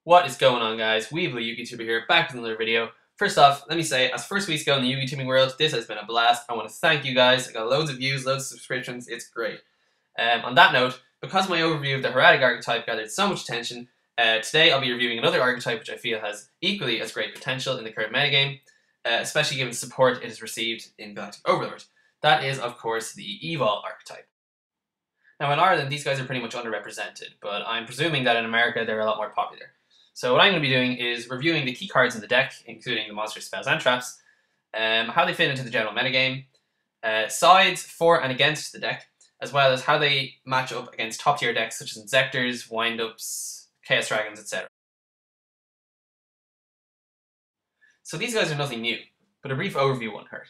What is going on, guys? Weevil YouTuber here, back with another video. First off, let me say, as first week's go in the YouTubing world, this has been a blast. I want to thank you guys. I got loads of views, loads of subscriptions. It's great. On that note, because my overview of the Rarity archetype gathered so much attention, today I'll be reviewing another archetype which I feel has equally as great potential in the current metagame, especially given the support it has received in Galactic Overlord. That is, of course, the Evol archetype. Now, in Ireland, these guys are pretty much underrepresented, but I'm presuming that in America they're a lot more popular. So what I'm going to be doing is reviewing the key cards in the deck, including the monster spells and traps, how they fit into the general metagame, sides for and against the deck, as well as how they match up against top tier decks such as Insectors, Windups, Chaos Dragons, etc. So these guys are nothing new, but a brief overview won't hurt.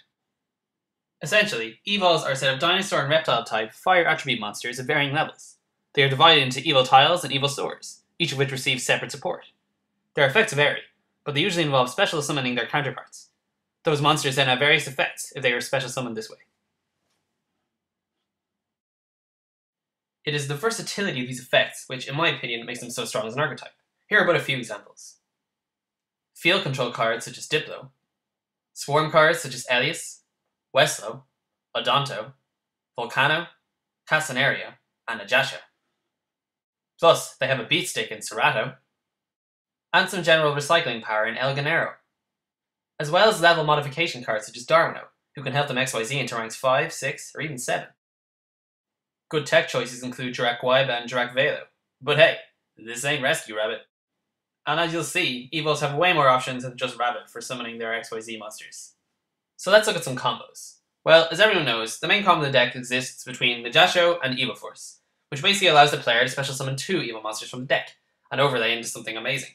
Essentially, Evols are a set of dinosaur and reptile type fire attribute monsters at varying levels. They are divided into Evil Tiles and Evolsaurs, each of which receives separate support. Their effects vary, but they usually involve special summoning their counterparts. Those monsters then have various effects if they are special summoned this way. It is the versatility of these effects which, in my opinion, makes them so strong as an archetype. Here are but a few examples. Field control cards such as Diplo, swarm cards such as Elias, Westlow, Odonto, Volcano, Castaneria, and Ajasha. Plus, they have a beat stick in Cerato, and some general recycling power in El Ganero, as well as level modification cards such as Darwino, who can help them XYZ into ranks 5, 6, or even 7. Good tech choices include Jirak Waiba and Jirak Velo, but hey, this ain't Rescue Rabbit. And as you'll see, Evos have way more options than just Rabbit for summoning their XYZ monsters. So let's look at some combos. Well, as everyone knows, the main combo of the deck exists between Najasho and evo-force, which basically allows the player to special summon 2 Evo monsters from the deck, and overlay into something amazing.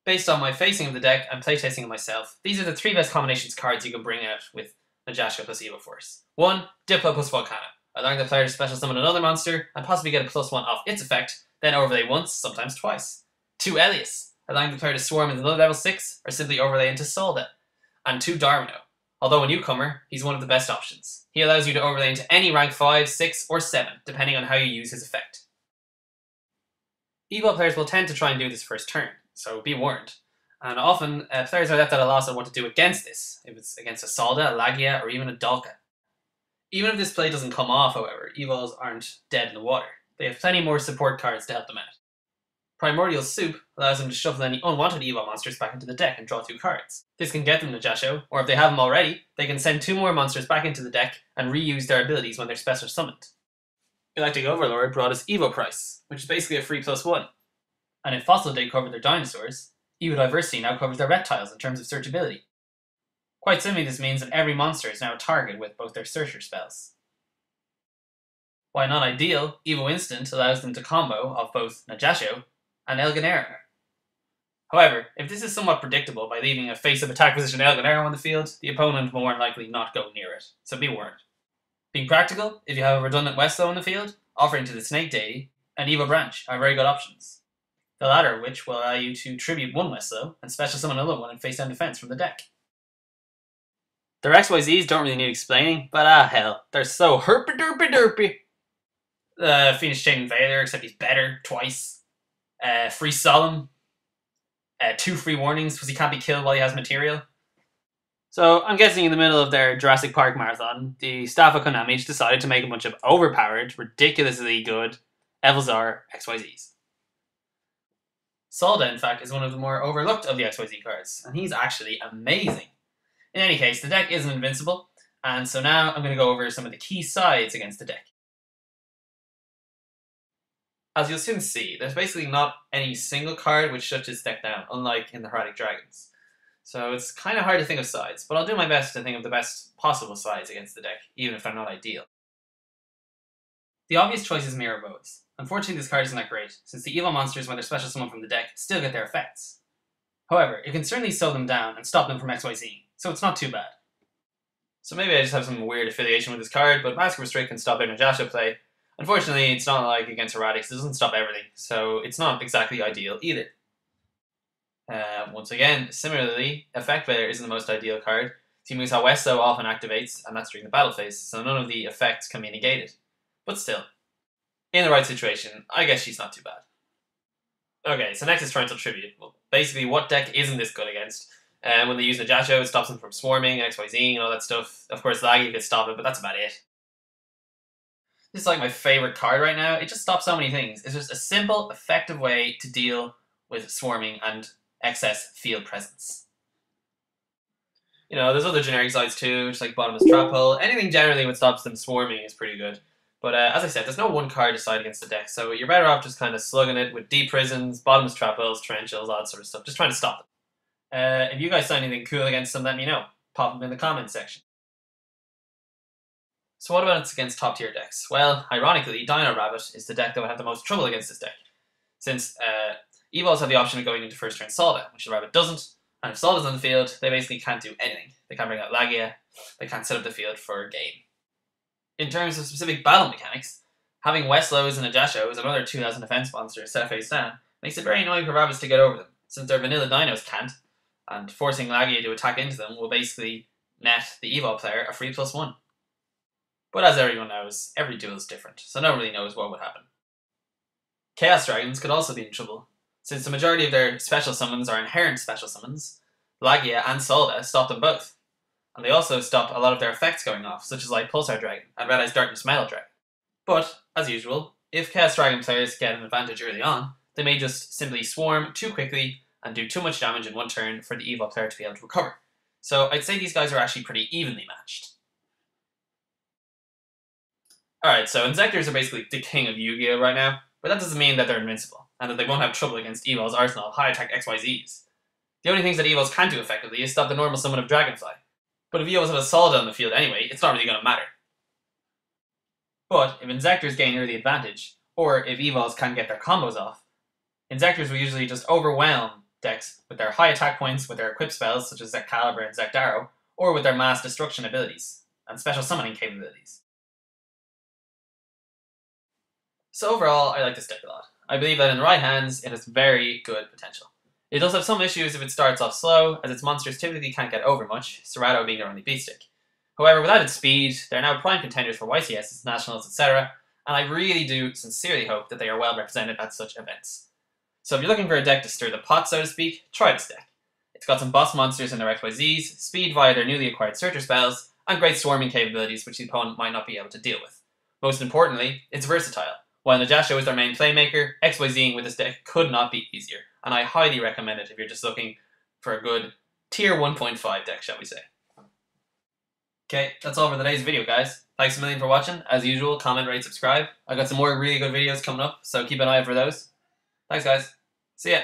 Based on my facing of the deck and playtesting of myself, these are the 3 best combinations cards you can bring out with Najasho plus evo-force. 1. Diplo plus Volcano, allowing the player to special summon another monster and possibly get a +1 off its effect, then overlay once, sometimes twice. 2. Elias, allowing the player to swarm into another level 6 or simply overlay into Solda. And 2. Darwino. Although a newcomer, he's one of the best options. He allows you to overlay into any rank 5, 6, or 7, depending on how you use his effect. Evo players will tend to try and do this first turn, so be warned. And often, players are left at a loss on what to do against this, if it's against a Solda, a Lagia, or even a Dalka. Even if this play doesn't come off, however, Evos aren't dead in the water. They have plenty more support cards to help them out. Primordial Soup allows them to shuffle any unwanted Evo monsters back into the deck and draw 2 cards. This can get them Najasho, or if they have them already, they can send 2 more monsters back into the deck and reuse their abilities when they're special summoned. Galactic Overlord brought us Evo Price, which is basically a free +1. And if Fossil Day covered their dinosaurs, Evo Diversity now covers their reptiles in terms of searchability. Quite simply, this means that every monster is now a target with both their searcher spells. While not ideal, Evo Instant allows them to combo off both Najasho and El Ganero. However, if this is somewhat predictable by leaving a face-up attack position El Ganero on the field, the opponent will more than likely not go near it, so be warned. Being practical, if you have a redundant Westlow on the field, offering to the Snake Deity, and Evo Branch are very good options. The latter of which will allow you to tribute 1 Westlow and special summon another one in face-down defense from the deck. Their XYZs don't really need explaining, but hell, they're so herpy-derpy-derpy. Phoenix Chain Invader, except he's better, twice. Free Solemn, 2 free warnings because he can't be killed while he has material. So I'm guessing in the middle of their Jurassic Park marathon, the staff of Konami decided to make a bunch of overpowered, ridiculously good Evolsaur XYZs. Solda, in fact, is one of the more overlooked of the XYZ cards, and he's actually amazing. In any case, the deck isn't invincible, and so now I'm going to go over some of the key sides against the deck. As you'll soon see, there's basically not any single card which shuts this deck down, unlike in the Heraldic Dragons. So it's kind of hard to think of sides, but I'll do my best to think of the best possible sides against the deck, even if they're not ideal. The obvious choice is Mirror Bows. Unfortunately, this card isn't that great, since the Evo monsters, when they're special summoned from the deck, still get their effects. However, it can certainly slow them down and stop them from XYZ, so it's not too bad. So maybe I just have some weird affiliation with this card, but Mask Restrict can stop their Najasho play. Unfortunately, it's not like against Erratics, it doesn't stop everything, so it's not exactly ideal either. Once again, similarly, Effect Veiler isn't the most ideal card, seeing as how Westlow often activates, and that's during the battle phase, so none of the effects can be negated. But still, in the right situation, I guess she's not too bad. Okay, so next is Torrential Tribute. Well, basically, what deck isn't this good against? When they use Najasho, it stops them from swarming, XYZ, and all that stuff. Of course, Laggy could stop it, but that's about it. This is like my favorite card right now. It just stops so many things. It's just a simple, effective way to deal with swarming and excess field presence. You know, there's other generic sides too, just like Bottomless Trap Hole. Anything generally that stops them swarming is pretty good. But as I said, there's no one card to side against the deck, so you're better off just kind of slugging it with Deep Prisons, Bottomless Trap Holes, Torrentials, all that sort of stuff. Just trying to stop them. If you guys saw anything cool against them, let me know. Pop them in the comments section. So what about it's against top tier decks? Well, ironically, Dino Rabbit is the deck that would have the most trouble against this deck. Since Evols have the option of going into first turn Solda, which the Rabbit doesn't, and if Solda's on the field, they basically can't do anything. They can't bring out Lagia, they can't set up the field for a game. In terms of specific battle mechanics, having Westlows and Najasho as another 2000 defense monster set face down makes it very annoying for Rabbits to get over them, since their vanilla dinos can't, and forcing Lagia to attack into them will basically net the Evol player a free +1. But as everyone knows, every duel is different, so no one really knows what would happen. Chaos Dragons could also be in trouble, since the majority of their special summons are inherent special summons. Lagia and Solda stop them both, and they also stop a lot of their effects going off, such as like Pulsar Dragon and Red Eye's Darkness Metal Dragon. But, as usual, if Chaos Dragon players get an advantage early on, they may just simply swarm too quickly and do too much damage in one turn for the Evil player to be able to recover. So I'd say these guys are actually pretty evenly matched. Alright, so Inzectors are basically the king of Yu-Gi-Oh! Right now, but that doesn't mean that they're invincible, and that they won't have trouble against Evol's arsenal of high attack XYZs. The only things that Evols can do effectively is stop the normal summon of Dragonfly. But if Evols have a Solid on the field anyway, it's not really going to matter. But if Inzectors gain early advantage, or if Evols can't get their combos off, Inzectors will usually just overwhelm decks with their high attack points with their equip spells such as Zecalibur and Zekdaro, or with their mass destruction abilities and special summoning capabilities. So overall, I like this deck a lot. I believe that in the right hands, it has very good potential. It does have some issues if it starts off slow, as its monsters typically can't get over much, Serato being their only beatstick. However, without its speed, they're now prime contenders for YCS, Nationals, etc., and I really do sincerely hope that they are well represented at such events. So if you're looking for a deck to stir the pot, so to speak, try this deck. It's got some boss monsters in their XYZs, speed via their newly acquired Searcher spells, and great swarming capabilities which the opponent might not be able to deal with. Most importantly, it's versatile. While Najasho is their main playmaker, XYZing with this deck could not be easier, and I highly recommend it if you're just looking for a good tier 1.5 deck, shall we say. Okay, that's all for today's video, guys. Thanks a million for watching. As usual, comment, rate, subscribe. I've got some more really good videos coming up, so keep an eye out for those. Thanks, guys. See ya.